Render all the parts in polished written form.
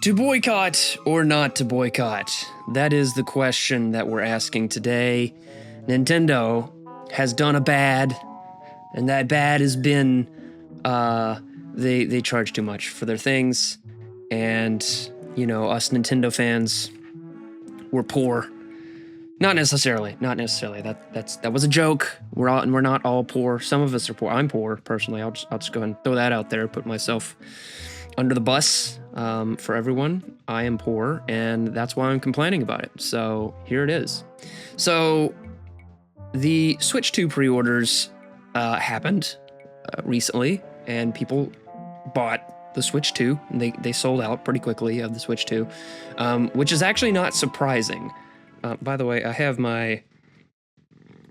To boycott or not to boycott? That is the question that we're asking today. Nintendo has done a bad, and that bad has been they charge too much for their things, and you know, us Nintendo fans, we're poor. Not necessarily. That was a joke. We're not all poor. Some of us are poor. I'm poor personally. I'll just go ahead and throw that out there. Put myself under the bus for everyone. I am poor, and that's why I'm complaining about it. So here it is. So the Switch 2 pre-orders happened recently, and people bought the Switch 2. They sold out pretty quickly of the Switch 2, which is actually not surprising. By the way, I have my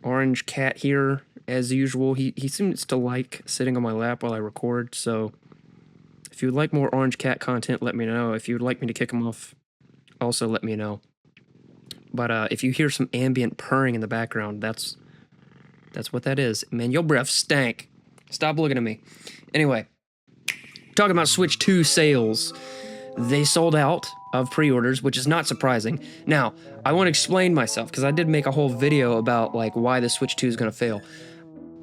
orange cat here as usual. He seems to like sitting on my lap while I record, so if you would like more orange cat content, let me know. If you would like me to kick him off, also let me know. But if you hear some ambient purring in the background, that's what that is. Man, your breath stank. Stop looking at me. Anyway, talking about Switch 2 sales. They sold out of pre-orders, which is not surprising. Now, I want to explain myself, because I did make a whole video about like why the Switch 2 is going to fail.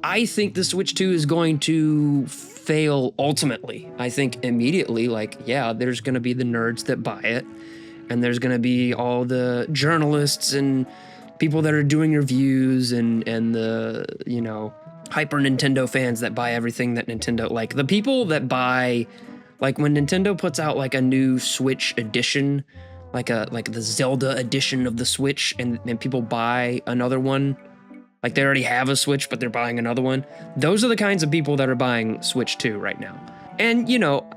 I think the Switch 2 is going to fail ultimately. I think immediately, like, yeah, there's going to be the nerds that buy it, and there's going to be all the journalists and people that are doing reviews and the, you know, hyper Nintendo fans that buy everything that Nintendo, like the people that buy, like when Nintendo puts out like a new Switch edition, like the Zelda edition of the Switch, and people buy another one, like they already have a Switch, but they're buying another one. Those are the kinds of people that are buying Switch 2 right now. And you know,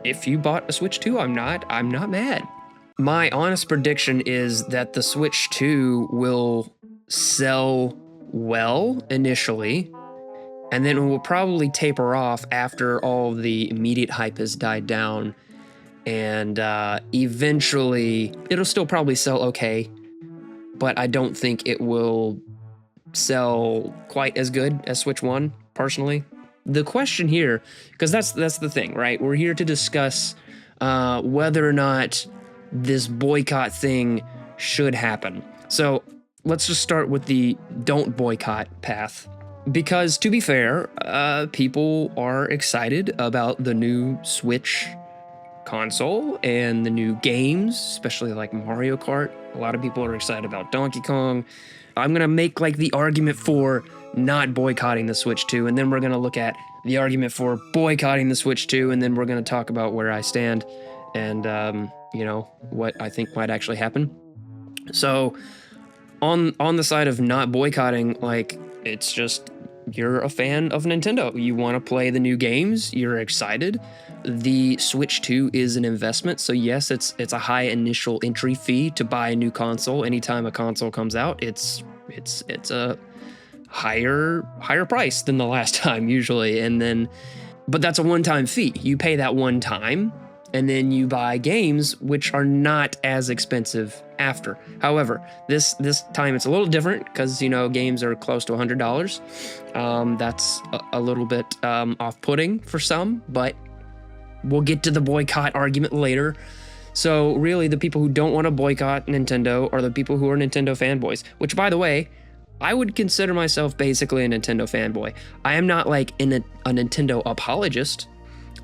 if you bought a Switch 2, I'm not mad. My honest prediction is that the Switch 2 will sell well initially, and then it will probably taper off after all the immediate hype has died down, and eventually it'll still probably sell okay, but I don't think it will sell quite as good as Switch 1, personally. The question here, because that's the thing, right? We're here to discuss whether or not this boycott thing should happen. So let's just start with the don't boycott path. Because to be fair, people are excited about the new Switch console and the new games, especially like Mario Kart. A lot of people are excited about Donkey Kong. I'm going to make like the argument for not boycotting the Switch 2, and then we're going to look at the argument for boycotting the Switch 2, and then we're going to talk about where I stand and, you know, what I think might actually happen. So on the side of not boycotting, like, it's just, you're a fan of Nintendo. You want to play the new games. You're excited. The Switch 2 is an investment. So yes, it's a high initial entry fee to buy a new console. Anytime a console comes out, it's a higher price than the last time usually. And then, but that's a one-time fee. You pay that one time, and then you buy games which are not as expensive after. However, this time it's a little different because, you know, games are close to $100. That's a little bit off-putting for some, but we'll get to the boycott argument later. So really, the people who don't want to boycott Nintendo are the people who are Nintendo fanboys, which, by the way, I would consider myself basically a Nintendo fanboy. I am not like a Nintendo apologist.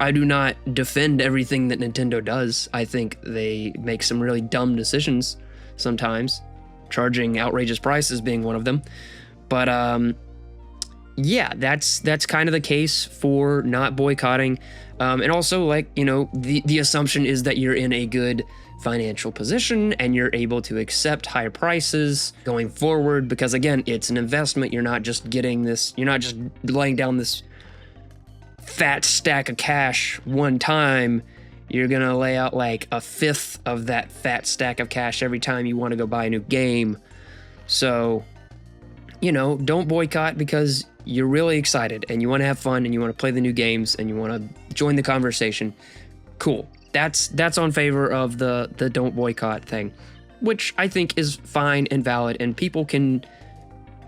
I do not defend everything that Nintendo does. I think they make some really dumb decisions sometimes, charging outrageous prices being one of them. But yeah, that's kind of the case for not boycotting. And also, like, you know, the assumption is that you're in a good financial position and you're able to accept higher prices going forward, because again, it's an investment. You're not just getting this, you're not just laying down this fat stack of cash one time. You're gonna lay out like a fifth of that fat stack of cash every time you want to go buy a new game. So, you know, don't boycott because you're really excited and you want to have fun and you want to play the new games and you want to join the conversation. Cool. That's on favor of the don't boycott thing, which I think is fine and valid, and people can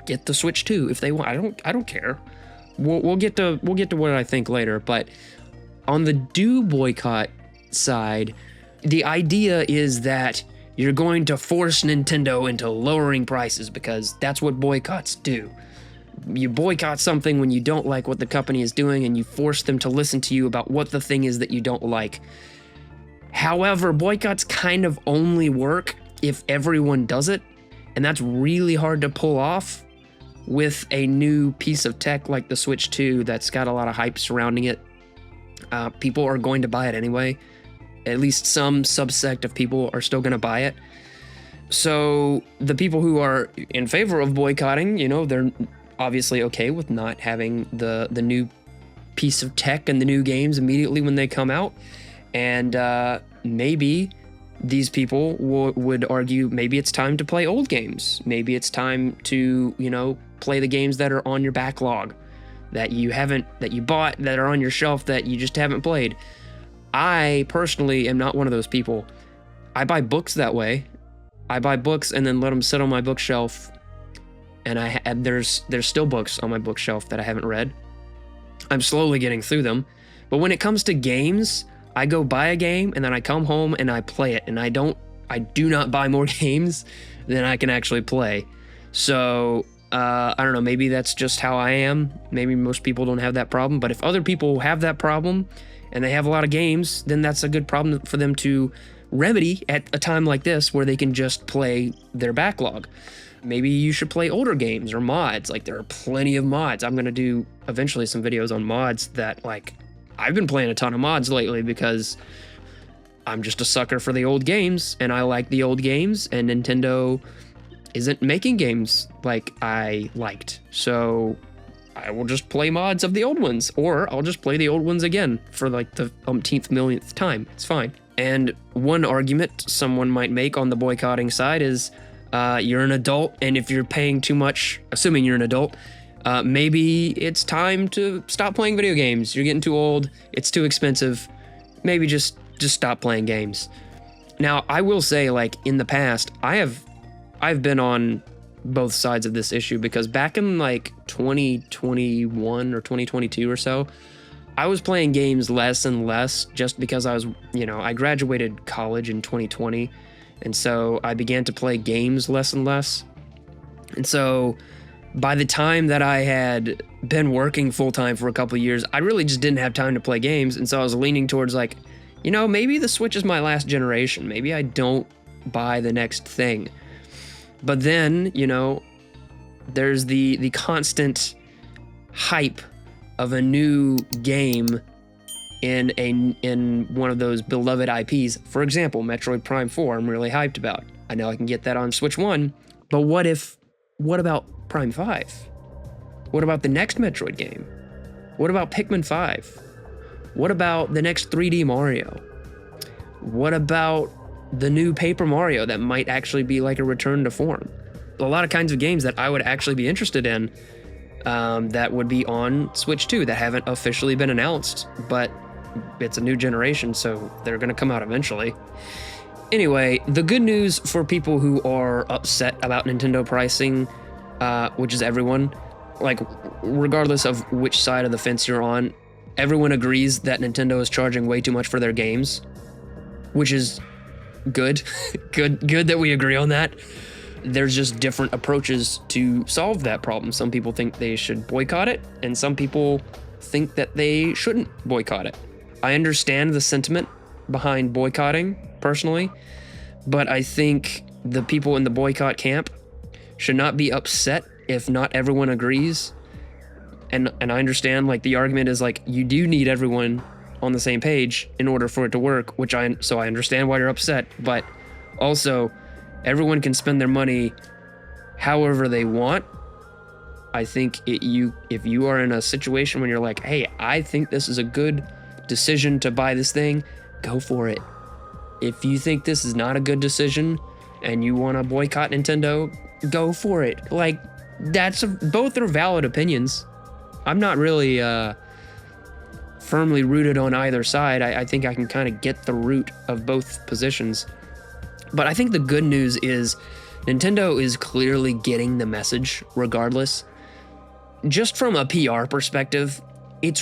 get the Switch 2 if they want. I don't care. We'll get to what I think later, but on the do boycott side, the idea is that you're going to force Nintendo into lowering prices because that's what boycotts do. You boycott something when you don't like what the company is doing, and you force them to listen to you about what the thing is that you don't like. However, boycotts kind of only work if everyone does it, and that's really hard to pull off with a new piece of tech like the Switch 2 that's got a lot of hype surrounding it. People are going to buy it anyway. At least some subsect of people are still going to buy it. So the people who are in favor of boycotting, they're obviously okay with not having the new piece of tech and the new games immediately when they come out. And maybe these people would argue maybe it's time to play old games. Maybe it's time to, play the games that are on your backlog, that you bought, that are on your shelf that you just haven't played. I personally am not one of those people. I buy books that way. I buy books and then let them sit on my bookshelf. And there's still books on my bookshelf that I haven't read. I'm slowly getting through them. But when it comes to games, I go buy a game and then I come home and I play it. And I do not buy more games than I can actually play. So I don't know, maybe that's just how I am. Maybe most people don't have that problem. But if other people have that problem and they have a lot of games, then that's a good problem for them to remedy at a time like this where they can just play their backlog. Maybe you should play older games or mods. Like, there are plenty of mods. I'm going to do eventually some videos on mods that, I've been playing a ton of mods lately because I'm just a sucker for the old games and I like the old games, and Nintendo isn't making games like I liked. So I will just play mods of the old ones, or I'll just play the old ones again for the umpteenth millionth time. It's fine. And one argument someone might make on the boycotting side is you're an adult, and if you're paying too much, assuming you're an adult, maybe it's time to stop playing video games. You're getting too old. It's too expensive. Maybe just stop playing games. Now, I will say, in the past, I've been on both sides of this issue, because back in 2021 or 2022 or so, I was playing games less and less just because I was, I graduated college in 2020. And so I began to play games less and less. And so by the time that I had been working full time for a couple of years, I really just didn't have time to play games. And so I was leaning towards maybe the Switch is my last generation. Maybe I don't buy the next thing. But then, there's the constant hype of a new game in one of those beloved IPs. For example, Metroid Prime 4, I'm really hyped about. I know I can get that on Switch 1, but what about Prime 5? What about the next Metroid game? What about Pikmin 5? What about the next 3D Mario? What about the new Paper Mario that might actually be like a return to form? A lot of kinds of games that I would actually be interested in that would be on Switch 2 that haven't officially been announced, but it's a new generation, so they're going to come out eventually. Anyway, the good news for people who are upset about Nintendo pricing, which is everyone, regardless of which side of the fence you're on, everyone agrees that Nintendo is charging way too much for their games, which is good. good that we agree on that. There's just different approaches to solve that problem. Some people think they should boycott it, and some people think that they shouldn't boycott it. I understand the sentiment behind boycotting, personally, but I think the people in the boycott camp should not be upset if not everyone agrees. And I understand, the argument is, you do need everyone on the same page in order for it to work, so I understand why you're upset, but also, everyone can spend their money however they want. I think if you are in a situation when you're like, hey, I think this is a good decision to buy this thing, go for it. If you think this is not a good decision and you want to boycott Nintendo, go for it. Both are valid opinions. I'm not really firmly rooted on either side. I think I can kind of get the root of both positions. But I think the good news is Nintendo is clearly getting the message regardless. Just from a PR perspective, it's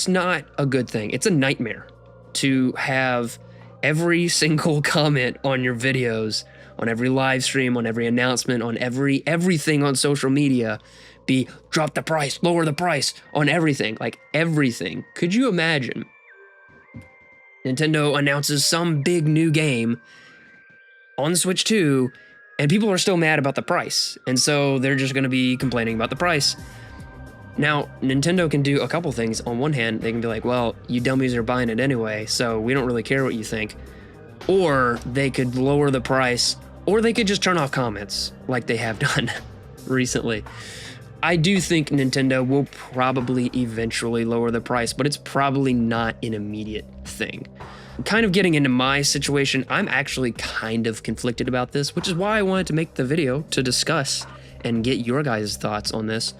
not a good thing. It's a nightmare to have every single comment on your videos, on every live stream, on every announcement, on everything on social media be drop the price, lower the price on everything, like everything. Could you imagine Nintendo announces some big new game on the Switch 2 and people are still mad about the price, and so they're just going to be complaining about the price? Now, Nintendo can do a couple things. On one hand, they can be like, well, you dummies are buying it anyway, so we don't really care what you think. Or they could lower the price, or they could just turn off comments like they have done recently. I do think Nintendo will probably eventually lower the price, but it's probably not an immediate thing. Kind of getting into my situation, I'm actually kind of conflicted about this, which is why I wanted to make the video to discuss and get your guys' thoughts on this.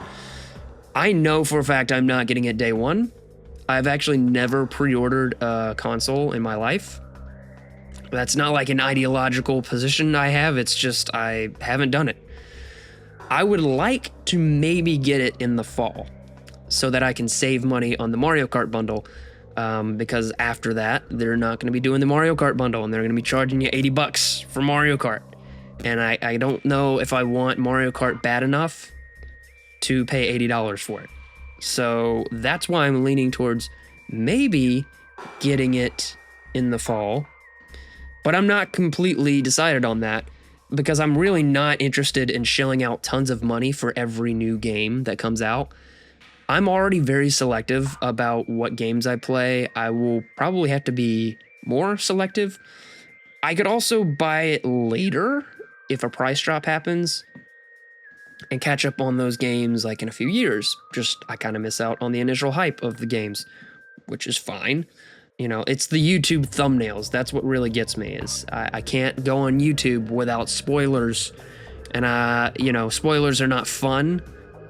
I know for a fact I'm not getting it day one. I've actually never pre-ordered a console in my life. That's not like an ideological position I have, it's just I haven't done it. I would like to maybe get it in the fall so that I can save money on the Mario Kart bundle, because after that, they're not going to be doing the Mario Kart bundle and they're going to be charging you $80 for Mario Kart. And I don't know if I want Mario Kart bad enough to pay $80 for it. So that's why I'm leaning towards maybe getting it in the fall. But I'm not completely decided on that, because I'm really not interested in shelling out tons of money for every new game that comes out. I'm already very selective about what games I play. I will probably have to be more selective. I could also buy it later if a price drop happens and catch up on those games like in a few years. Just I kind of miss out on the initial hype of the games, which is fine. You know, it's the YouTube thumbnails. That's what really gets me, is I can't go on YouTube without spoilers. And, you know, spoilers are not fun,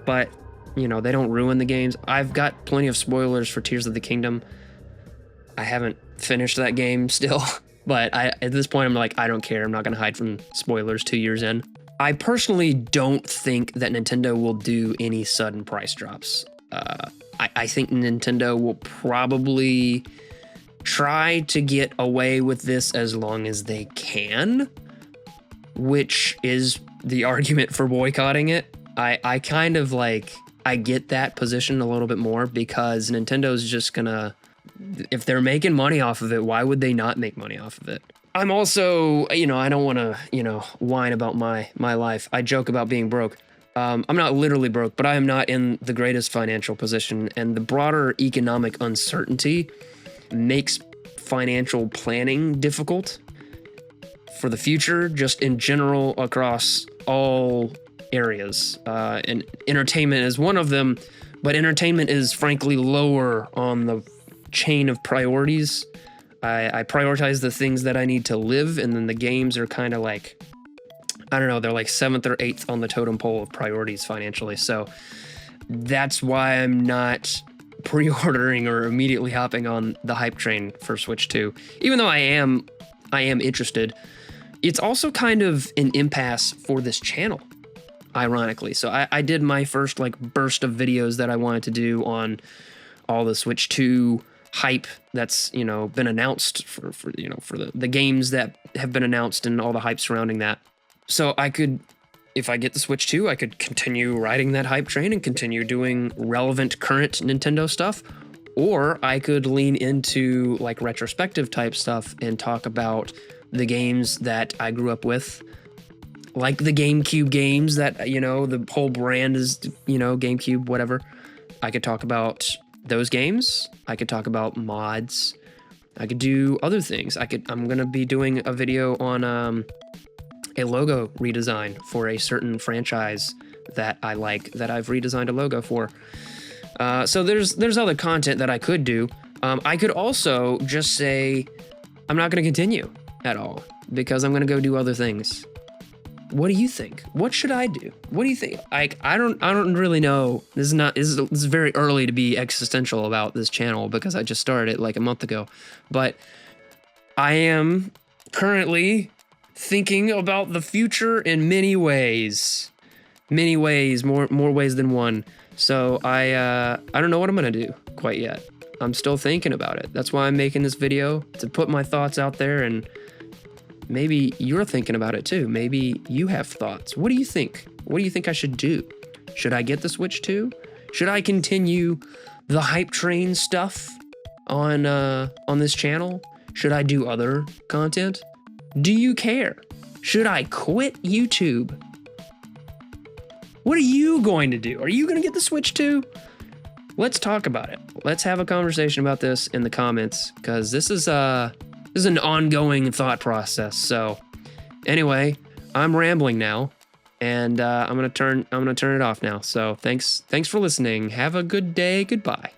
but, you know, they don't ruin the games. I've got plenty of spoilers for Tears of the Kingdom. I haven't finished that game still, but at this point, I'm like, I don't care. I'm not going to hide from spoilers 2 years in. I personally don't think that Nintendo will do any sudden price drops. I think Nintendo will probably try to get away with this as long as they can, which is the argument for boycotting it. I kind of like, I get that position a little bit more, because Nintendo's just gonna, if they're making money off of it, why would they not make money off of it? I'm also, you know, I don't want to, you know, whine about my life. I joke about being broke. I'm not literally broke, but I am not in the greatest financial position, and the broader economic uncertainty makes financial planning difficult for the future, just in general across all areas. And entertainment is one of them, but entertainment is frankly lower on the chain of priorities. I prioritize the things that I need to live, and then the games are kind of like, I don't know, they're like 7th or 8th on the totem pole of priorities financially. So that's why I'm not pre-ordering or immediately hopping on the hype train for Switch 2. Even though I am interested, it's also kind of an impasse for this channel, ironically. So I did my first like burst of videos that I wanted to do on all the Switch 2 hype that's, you know, been announced for you know, for the games that have been announced and all the hype surrounding that. So I could, if I get the Switch 2, I could continue riding that hype train and continue doing relevant current Nintendo stuff, or I could lean into like retrospective type stuff and talk about the games that I grew up with, like the GameCube games that, you know, the whole brand is, you know, GameCube, whatever. I could talk about those games. I could talk about mods. I could do other things. I'm going to be doing a video on, a logo redesign for a certain franchise that I like, that I've redesigned a logo for. So there's other content that I could do. I could also just say I'm not going to continue at all because I'm going to go do other things. What do you think? What should I do? What do you think? I don't really know. This is very early to be existential about this channel because I just started it like a month ago. But I am currently thinking about the future in many ways, more ways than one. So I don't know what I'm gonna do quite yet. I'm still thinking about it. That's why I'm making this video, to put my thoughts out there, and maybe you're thinking about it too. Maybe you have thoughts. What do you think? What do you think I should do? Should I get the Switch 2? Should I continue the hype train stuff on this channel? Should I do other content? Do you care? Should I quit YouTube? What are you going to do? Are you going to get the Switch 2? Let's talk about it. Let's have a conversation about this in the comments, because this is an ongoing thought process. So anyway, I'm rambling now, and I'm gonna turn it off now. So thanks for listening. Have a good day. Goodbye.